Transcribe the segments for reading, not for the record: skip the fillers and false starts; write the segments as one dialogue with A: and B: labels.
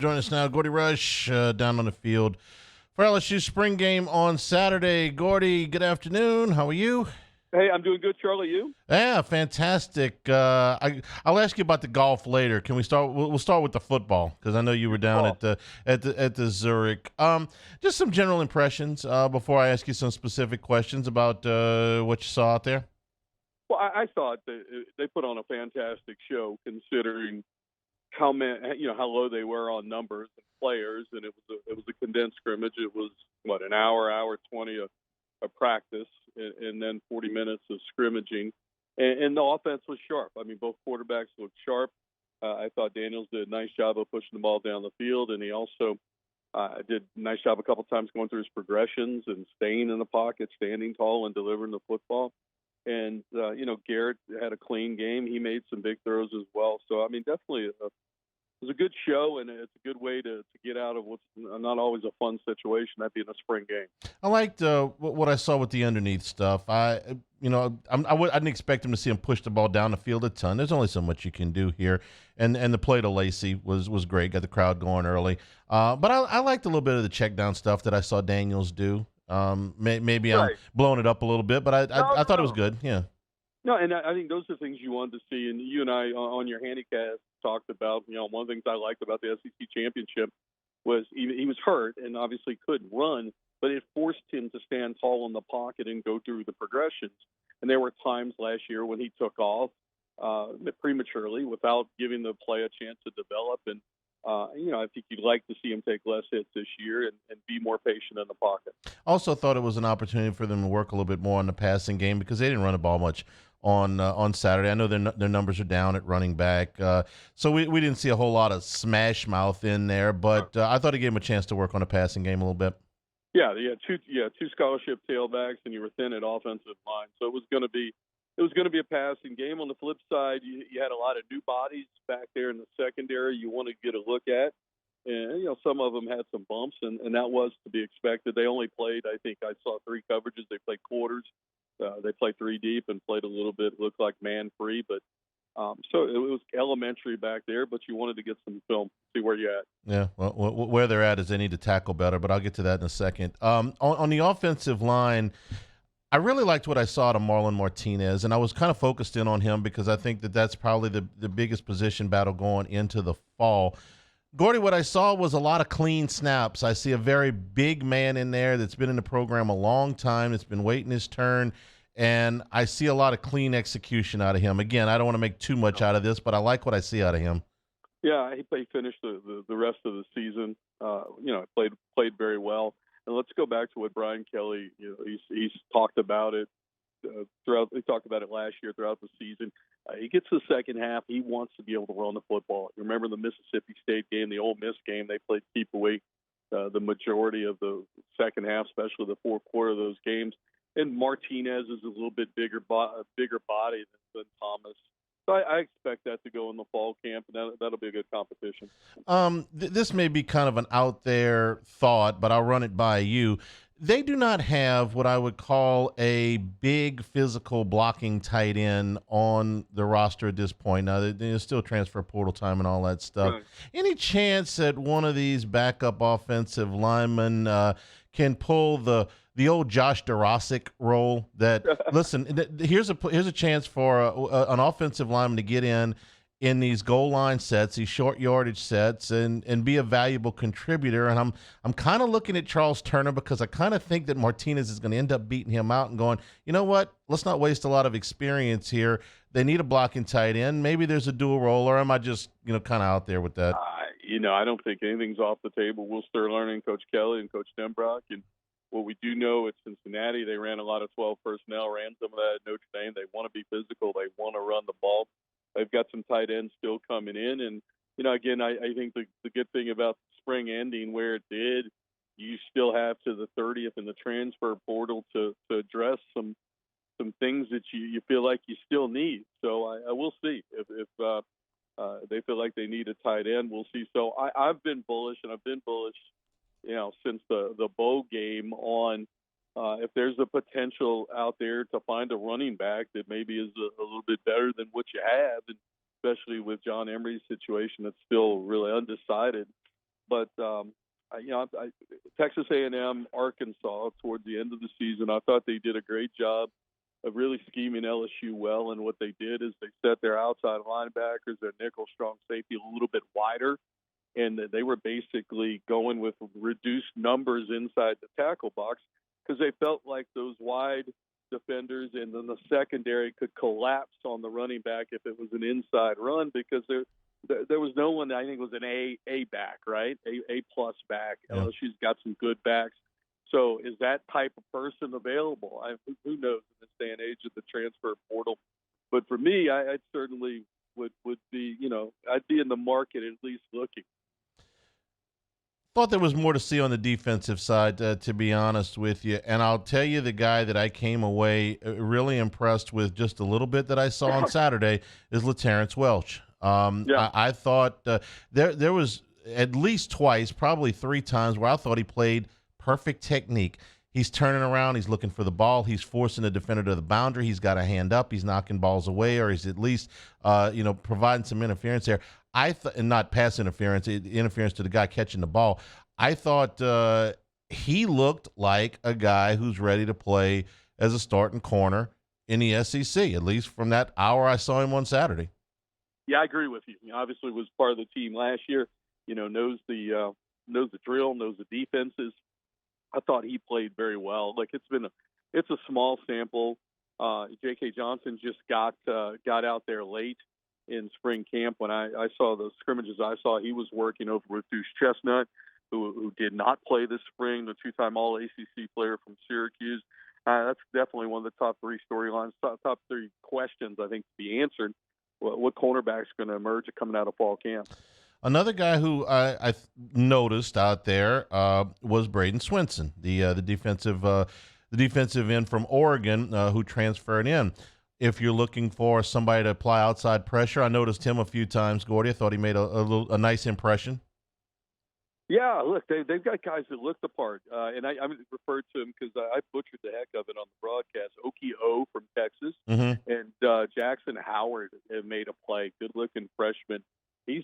A: Join us now, Gordy Rush, down on the field for LSU spring game on Saturday. Gordy, good afternoon. How are you?
B: Hey, I'm doing good, Charlie. You?
A: Yeah, fantastic. I'll ask you about the golf later. Can we start? We'll start with the football because I know you were down
B: Oh,
A: at the Zurich. Just some general impressions before I ask you some specific questions about what you saw out there.
B: well, I thought they put on a fantastic show considering how many, how low they were on numbers and players, and it was a condensed scrimmage. It was what, an hour 20 of practice, and then 40 minutes of scrimmaging, and the offense was sharp. I mean, both quarterbacks looked sharp. I thought Daniels did a nice job of pushing the ball down the field, and he also did a nice job a couple times going through his progressions and staying in the pocket, standing tall, and delivering the football. And Garrett had a clean game. He made some big throws as well. So I mean, definitely it was a good show, and it's a good way to get out of what's not always a fun situation, that being a spring game.
A: I liked what I saw with the underneath stuff. I didn't expect him to see him push the ball down the field a ton. There's only so much you can do here, and the play to Lacey was great. Got the crowd going early. But I liked a little bit of the check down stuff that I saw Daniels do. Maybe I'm
B: Right.
A: blowing it up a little bit, but
B: No,
A: I
B: no,
A: thought it was
B: no.
A: good. Yeah.
B: No, and I think those are things you wanted to see. And you and I on your handicap talked about, one of the things I liked about the SEC championship was he was hurt and obviously couldn't run, but it forced him to stand tall in the pocket and go through the progressions. And there were times last year when he took off prematurely without giving the play a chance to develop. And I think you'd like to see him take less hits this year and be more patient in the pocket.
A: Also thought it was an opportunity for them to work a little bit more on the passing game because they didn't run the ball much on Saturday. I know their numbers are down at running back, so we didn't see a whole lot of smash mouth in there. But I thought it gave him a chance to work on the passing game a little bit.
B: Yeah, two scholarship tailbacks, and you were thin at offensive line, so it was going to be a passing game. On the flip side, you had a lot of new bodies back there in the secondary you want to get a look at, and some of them had some bumps, and that was to be expected. They only played, I think I saw three coverages. They played quarters. They played three deep and played a little bit, looked like man free, but so it was elementary back there. But you wanted to get some film, see where you at.
A: Yeah, well, where they're at is they need to tackle better, but I'll get to that in a second. On the offensive line, I really liked what I saw to Marlon Martinez, and I was kind of focused in on him because I think that's probably the biggest position battle going into the fall. Gordy, what I saw was a lot of clean snaps. I see a very big man in there that's been in the program a long time, that's been waiting his turn, and I see a lot of clean execution out of him. Again, I don't want to make too much out of this, but I like what I see out of him.
B: Yeah, he finished the rest of the season. Played very well. And let's go back to what Brian Kelly. He's talked about it throughout. He talked about it last year throughout the season. He gets to the second half. He wants to be able to run the football. You remember the Mississippi State game, the Ole Miss game? They played keep away the majority of the second half, especially the fourth quarter of those games. And Martinez is a little bit bigger body than Thomas. So I expect that to go in the fall camp, and that'll be a good competition.
A: This may be kind of an out there thought, but I'll run it by you. They do not have what I would call a big physical blocking tight end on the roster at this point. Now, there's still transfer portal time and all that stuff.
B: Right.
A: Any chance that one of these backup offensive linemen can pull the old Josh Dorosic role? That listen, here's a chance for an offensive lineman to get in these goal line sets, these short yardage sets, and be a valuable contributor. And I'm kind of looking at Charles Turner because I kind of think that Martinez is going to end up beating him out and going, you know what? Let's not waste a lot of experience here. They need a blocking tight end. Maybe there's a dual role, or am I just kind of out there with that?
B: I don't think anything's off the table. We'll start learning Coach Kelly and Coach Denbrock. And what we do know at Cincinnati, they ran a lot of 12 personnel, ran some of that at Notre Dame. They want to be physical. They want to run the ball. They've got some tight ends still coming in. And, again, I think the good thing about the spring ending where it did, you still have to the 30th in the transfer portal to address some things that you feel like you still need. So I will see if they feel like they need a tight end. We'll see. So I've been bullish, and I've been bullish, since the Bow game on if there's a potential out there to find a running back that maybe is a little bit better than what you have, and especially with John Emery's situation that's still really undecided. But Texas A&M, Arkansas, towards the end of the season, I thought they did a great job of really scheming LSU well. And what they did is they set their outside linebackers, their nickel strong safety a little bit wider, and they were basically going with reduced numbers inside the tackle box because they felt like those wide defenders and then the secondary could collapse on the running back if it was an inside run because there was no one. I think was an A back, right? A plus back.
A: Yeah.
B: LSU's got some good backs. So is that type of person available? Who knows in this day and age of the transfer portal? But for me, I certainly would be, I'd be in the market at least looking.
A: Thought there was more to see on the defensive side, to be honest with you. And I'll tell you, the guy that I came away really impressed with just a little bit that I saw on Saturday is LaTerrence Welch. I thought there was at least twice, probably three times, where I thought he played perfect technique. He's turning around. He's looking for the ball. He's forcing the defender to the boundary. He's got a hand up. He's knocking balls away, or he's at least, providing some interference there. And not pass interference to the guy catching the ball. I thought he looked like a guy who's ready to play as a starting corner in the SEC, at least from that hour I saw him on Saturday.
B: Yeah, I agree with you. He obviously was part of the team last year. Knows the drill, knows the defenses. I thought he played very well. Like it's a small sample. J.K. Johnson just got out there late in spring camp. When I saw the scrimmages I saw, he was working over with Deuce Chestnut, who did not play this spring, the two-time All-ACC player from Syracuse. That's definitely one of the top three storylines, top three questions I think to be answered. What cornerback's going to emerge coming out of fall camp?
A: Another guy who I noticed out there was Braden Swinson, the defensive end from Oregon who transferred in. If you're looking for somebody to apply outside pressure, I noticed him a few times, Gordy. I thought he made a nice impression.
B: Yeah, look, they've got guys that look the part, and I referred to him because I butchered the heck of it on the broadcast. Oki O from Texas, and Jackson Howard have made a play. Good-looking freshman. He's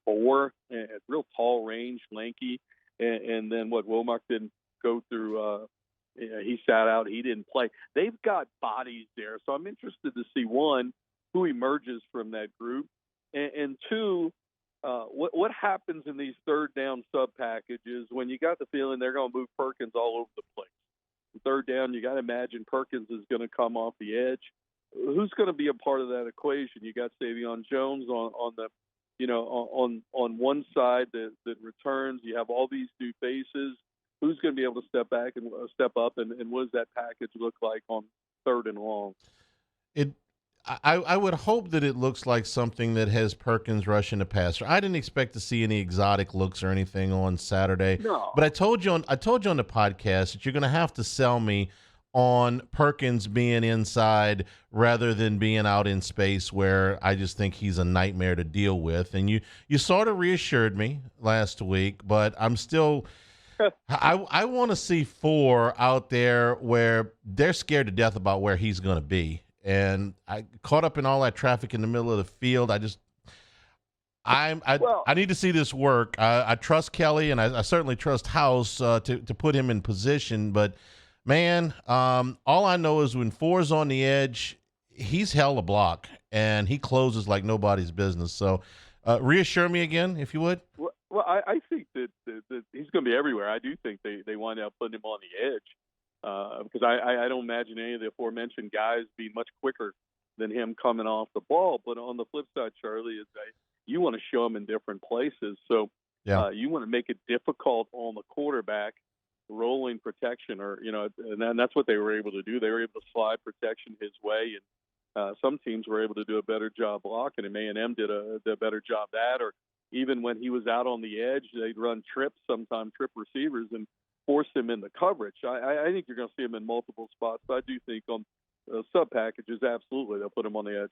B: 6'4", and real tall range, lanky, and then Womack didn't go through. He sat out. He didn't play. They've got bodies there, so I'm interested to see, one, who emerges from that group, and two, what happens in these third down sub packages when you got the feeling they're going to move Perkins all over the place. Third down, you got to imagine Perkins is going to come off the edge. Who's going to be a part of that equation? You got Savion Jones on the, on one side that returns. You have all these new faces. Who's going to be able to step back and step up, and what does that package look like on third and long?
A: I would hope that it looks like something that has Perkins rushing the passer. I didn't expect to see any exotic looks or anything on Saturday.
B: No.
A: But I told you on the podcast that you're going to have to sell me on Perkins being inside rather than being out in space, where I just think he's a nightmare to deal with. And you sort of reassured me last week, but I'm still I want to see 4 out there where they're scared to death about where he's going to be. And I caught up in all that traffic in the middle of the field. I need to see this work. I trust Kelly, and I certainly trust House to put him in position. But, man, all I know is when 4's on the edge, he's hell a block, and he closes like nobody's business. So reassure me again, if you would.
B: Well, I think that he's going to be everywhere. I do think they wind up putting him on the edge. Because I don't imagine any of the aforementioned guys being much quicker than him coming off the ball. But on the flip side, Charlie, is you want to show him in different places. So you want to make it difficult on the quarterback, rolling protection, and that's what they were able to do. They were able to slide protection his way, and some teams were able to do a better job blocking, and A&M did a better job that. Or even when he was out on the edge, they'd run trip receivers, and force him in the coverage. I think you're going to see him in multiple spots. But I do think on sub packages, absolutely, they'll put him on the edge.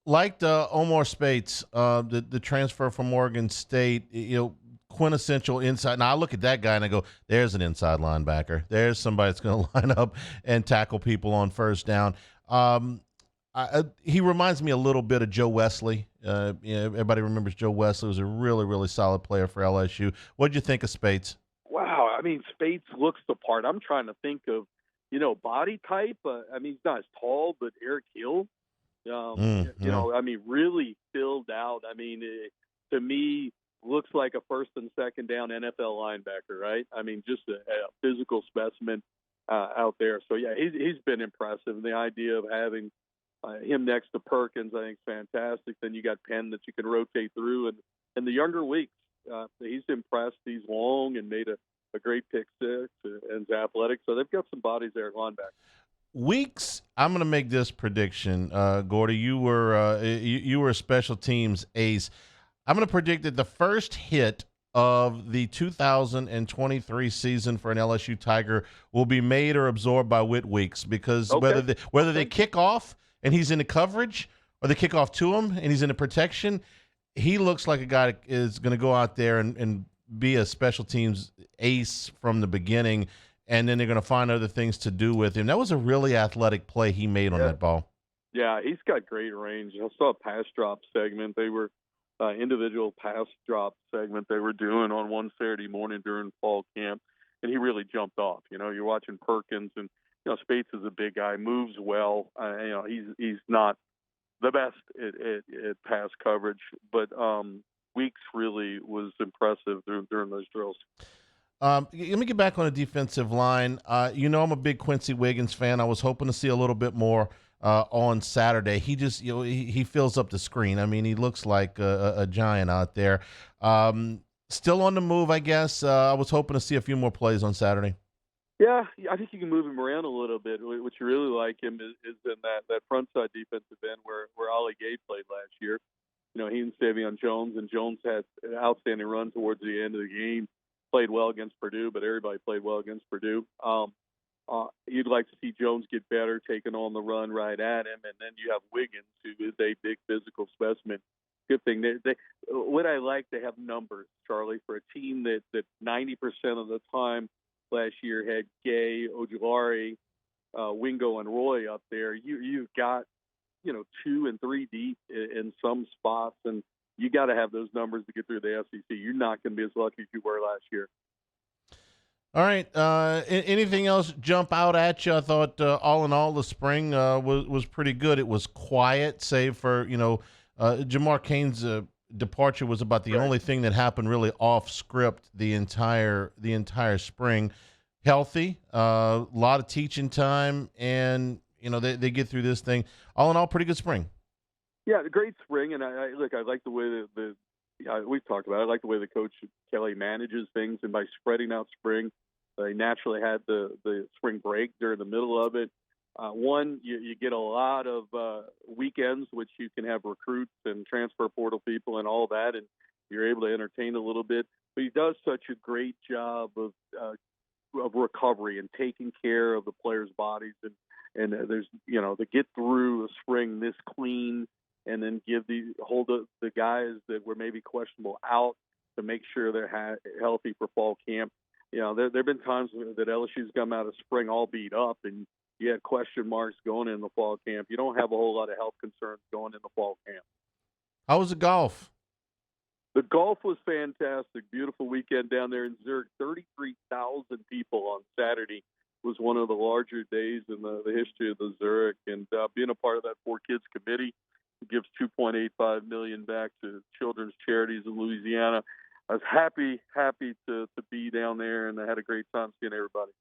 A: Like Omar Spates, the transfer from Oregon State, quintessential inside. Now I look at that guy and I go, "There's an inside linebacker. There's somebody that's going to line up and tackle people on first down." He reminds me a little bit of Joe Wesley Everybody remembers Joe Wesley was a really, really solid player for LSU. What did you think of Spates?
B: Wow, I mean, Spates looks the part. I'm trying to think of, body type. I mean, he's not as tall, but Eric Hill,
A: Yeah.
B: I mean, really filled out. I mean, to me, looks like a first and second down NFL linebacker, right? I mean, just a physical specimen out there. So yeah, he's been impressive. And the idea of having him next to Perkins, I think, is fantastic. Then you got Penn that you can rotate through, and the younger weeks, he's impressed. He's long and made a great pick six and is athletic. So they've got some bodies there at linebacker.
A: Weeks. I'm going to make this prediction, Gordy. You were a special teams ace. I'm going to predict that the first hit of the 2023 season for an LSU Tiger will be made or absorbed by Whit Weeks, because whether they kick off and he's in the coverage, or they kick off to him and he's in the protection, he looks like a guy that is going to go out there and be a special teams ace from the beginning, and then they're going to find other things to do with him. That was a really athletic play he made on that ball.
B: Yeah, he's got great range. I saw a pass drop segment. They were individual pass drop segment they were doing on one Saturday morning during fall camp, and he really jumped off. You're watching Perkins, and Spates is a big guy, moves well. He's not the best at pass coverage, but Weeks really was impressive during those drills.
A: Let me get back on the defensive line. I'm a big Quincy Wiggins fan. I was hoping to see a little bit more on Saturday. He just, he fills up the screen. I mean, he looks like a giant out there. Still on the move, I guess. I was hoping to see a few more plays on Saturday.
B: Yeah, I think you can move him around a little bit. What you really like him is in that front side defensive end where Ollie Gay played last year. He and Savion Jones, and Jones had an outstanding run towards the end of the game. Played well against Purdue, but everybody played well against Purdue. You'd like to see Jones get better, taking on the run right at him, and then you have Wiggins, who is a big physical specimen. Good thing what I like, they have numbers, Charlie, for a team that 90% of the time last year had Gay, Ojulari, Wingo, and Roy up there. You've got 2 and 3 deep in some spots, and you got to have those numbers to get through the SEC. You're not going to be as lucky as you were last year.
A: All right. Anything else jump out at you? I thought all in all, the spring was pretty good. It was quiet, save for Jamar Cain's departure was about the only thing that happened really off script the entire spring. Healthy, a lot of teaching time, and they get through this thing. All in all, pretty good spring.
B: Yeah, great spring, and I like the way we've talked about it. I like the way the coach Kelly manages things, and by spreading out spring, they naturally had the spring break during the middle of it. You get a lot of weekends, which you can have recruits and transfer portal people and all that, and you're able to entertain a little bit. But he does such a great job of recovery and taking care of the players' bodies, and there's to get through a spring this clean, and then hold the guys that were maybe questionable out to make sure they're healthy for fall camp. There have been times that LSU's come out of spring all beat up, and you had question marks going in the fall camp. You don't have a whole lot of health concerns going in the fall camp.
A: How was the golf?
B: The golf was fantastic. Beautiful weekend down there in Zurich. 33,000 people on Saturday was one of the larger days in the history of the Zurich. And being a part of that 4Kids committee, gives $2.85 million back to children's charities in Louisiana. I was happy to be down there, and I had a great time seeing everybody.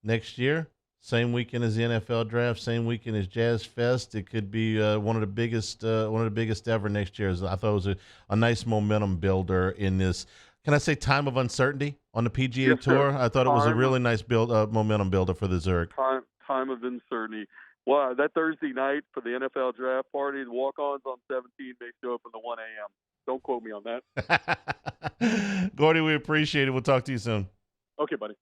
B: Next
A: year, same weekend as the NFL draft, same weekend as Jazz Fest. It could be one of the biggest ever next year. I thought it was a nice momentum builder in this. Can I say time of uncertainty on the PGA Tour?
B: Sir.
A: I thought it was a really nice momentum builder for the Zurich.
B: Time of uncertainty. Well, that Thursday night for the NFL draft party, the walk-ons on 17 may show up in the 1 a.m. Don't quote me on that.
A: Gordy, we appreciate it. We'll talk to you soon.
B: Okay, buddy.